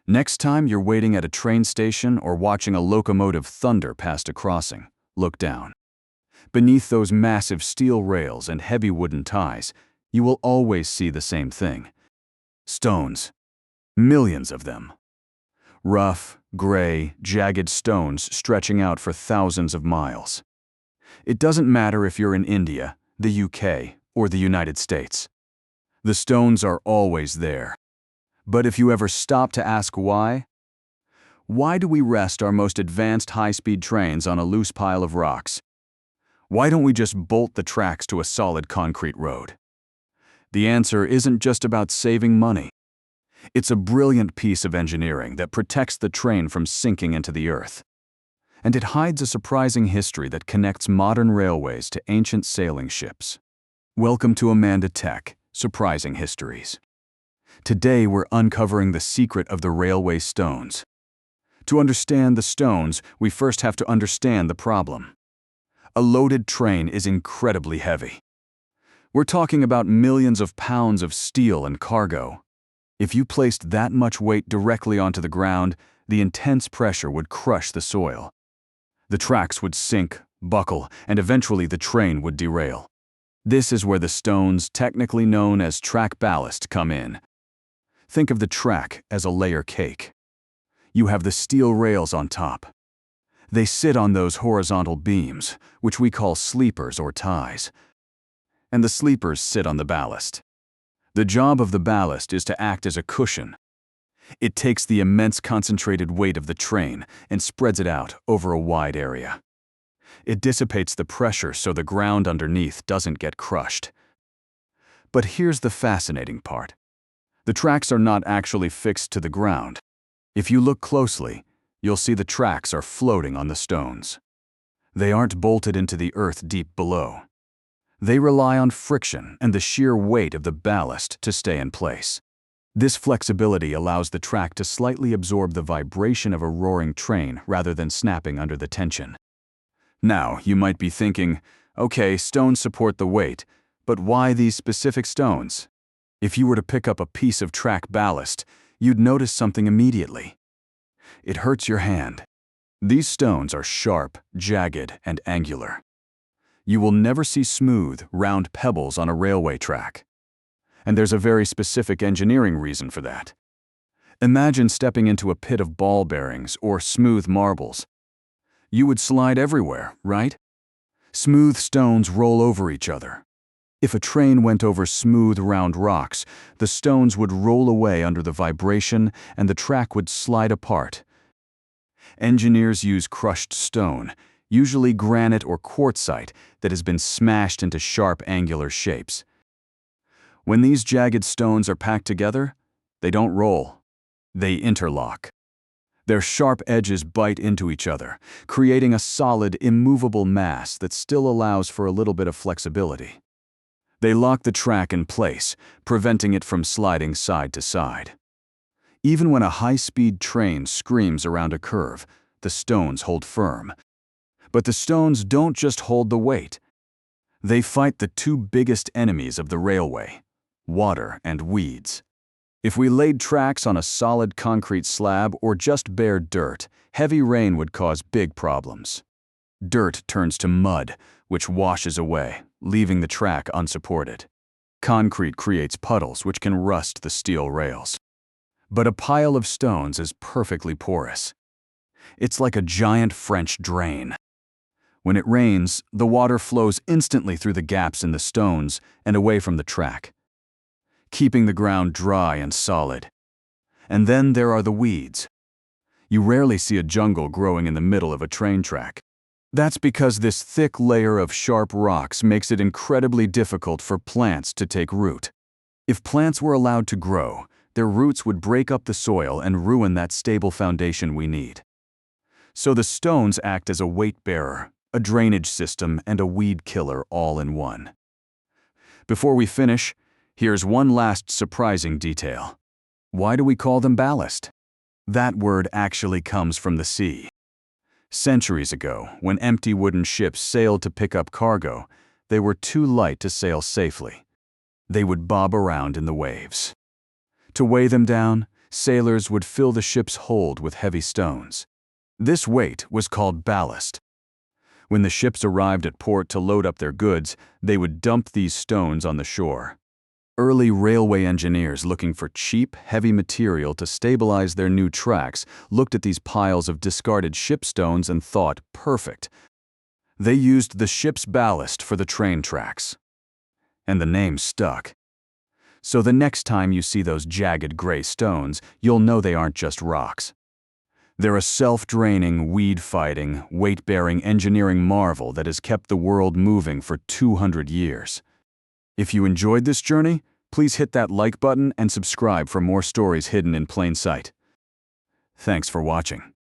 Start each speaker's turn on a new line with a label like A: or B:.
A: Next time you're waiting at a train station or watching a locomotive thunder past a crossing, look down. Beneath those massive steel rails and heavy wooden ties, you will always see the same thing. Stones. Millions of them. Rough, gray, jagged stones stretching out for thousands of miles. It doesn't matter if you're in India, the UK, or the United States. The stones are always there. But if you ever stop to ask why? Why do we rest our most advanced high-speed trains on a loose pile of rocks? Why don't we just bolt the tracks to a solid concrete road? The answer isn't just about saving money. It's a brilliant piece of engineering that protects the train from sinking into the earth. And it hides a surprising history that connects modern railways to ancient sailing ships. Welcome to Amanda Tech, Surprising Histories. Today we're uncovering the secret of the railway stones. To understand the stones, we first have to understand the problem. A loaded train is incredibly heavy. We're talking about millions of pounds of steel and cargo. If you placed that much weight directly onto the ground, the intense pressure would crush the soil. The tracks would sink, buckle, and eventually the train would derail. This is where the stones, technically known as track ballast, come in. Think of the track as a layer cake. You have the steel rails on top. They sit on those horizontal beams, which we call sleepers or ties. And the sleepers sit on the ballast. The job of the ballast is to act as a cushion. It takes the immense concentrated weight of the train and spreads it out over a wide area. It dissipates the pressure so the ground underneath doesn't get crushed. But here's the fascinating part. The tracks are not actually fixed to the ground. If you look closely, you'll see the tracks are floating on the stones. They aren't bolted into the earth deep below. They rely on friction and the sheer weight of the ballast to stay in place. This flexibility allows the track to slightly absorb the vibration of a roaring train rather than snapping under the tension. Now, you might be thinking, okay, stones support the weight, but why these specific stones? If you were to pick up a piece of track ballast, you'd notice something immediately. It hurts your hand. These stones are sharp, jagged, and angular. You will never see smooth, round pebbles on a railway track. And there's a very specific engineering reason for that. Imagine stepping into a pit of ball bearings or smooth marbles. You would slide everywhere, right? Smooth stones roll over each other. If a train went over smooth, round rocks, the stones would roll away under the vibration and the track would slide apart. Engineers use crushed stone, usually granite or quartzite, that has been smashed into sharp, angular shapes. When these jagged stones are packed together, they don't roll. They interlock. Their sharp edges bite into each other, creating a solid, immovable mass that still allows for a little bit of flexibility. They lock the track in place, preventing it from sliding side to side. Even when a high-speed train screams around a curve, the stones hold firm. But the stones don't just hold the weight. They fight the two biggest enemies of the railway: water and weeds. If we laid tracks on a solid concrete slab or just bare dirt, heavy rain would cause big problems. Dirt turns to mud, which washes away, leaving the track unsupported. Concrete creates puddles which can rust the steel rails. But a pile of stones is perfectly porous. It's like a giant French drain. When it rains, the water flows instantly through the gaps in the stones and away from the track, keeping the ground dry and solid. And then there are the weeds. You rarely see a jungle growing in the middle of a train track. That's because this thick layer of sharp rocks makes it incredibly difficult for plants to take root. If plants were allowed to grow, their roots would break up the soil and ruin that stable foundation we need. So the stones act as a weight bearer, a drainage system, and a weed killer all in one. Before we finish, here's one last surprising detail. Why do we call them ballast? That word actually comes from the sea. Centuries ago, when empty wooden ships sailed to pick up cargo, they were too light to sail safely. They would bob around in the waves. To weigh them down, sailors would fill the ship's hold with heavy stones. This weight was called ballast. When the ships arrived at port to load up their goods, they would dump these stones on the shore. Early railway engineers looking for cheap, heavy material to stabilize their new tracks looked at these piles of discarded ship stones and thought, perfect. They used the ship's ballast for the train tracks. And the name stuck. So the next time you see those jagged gray stones, you'll know they aren't just rocks. They're a self-draining, weed-fighting, weight-bearing engineering marvel that has kept the world moving for 200 years. If you enjoyed this journey, please hit that like button and subscribe for more stories hidden in plain sight. Thanks for watching.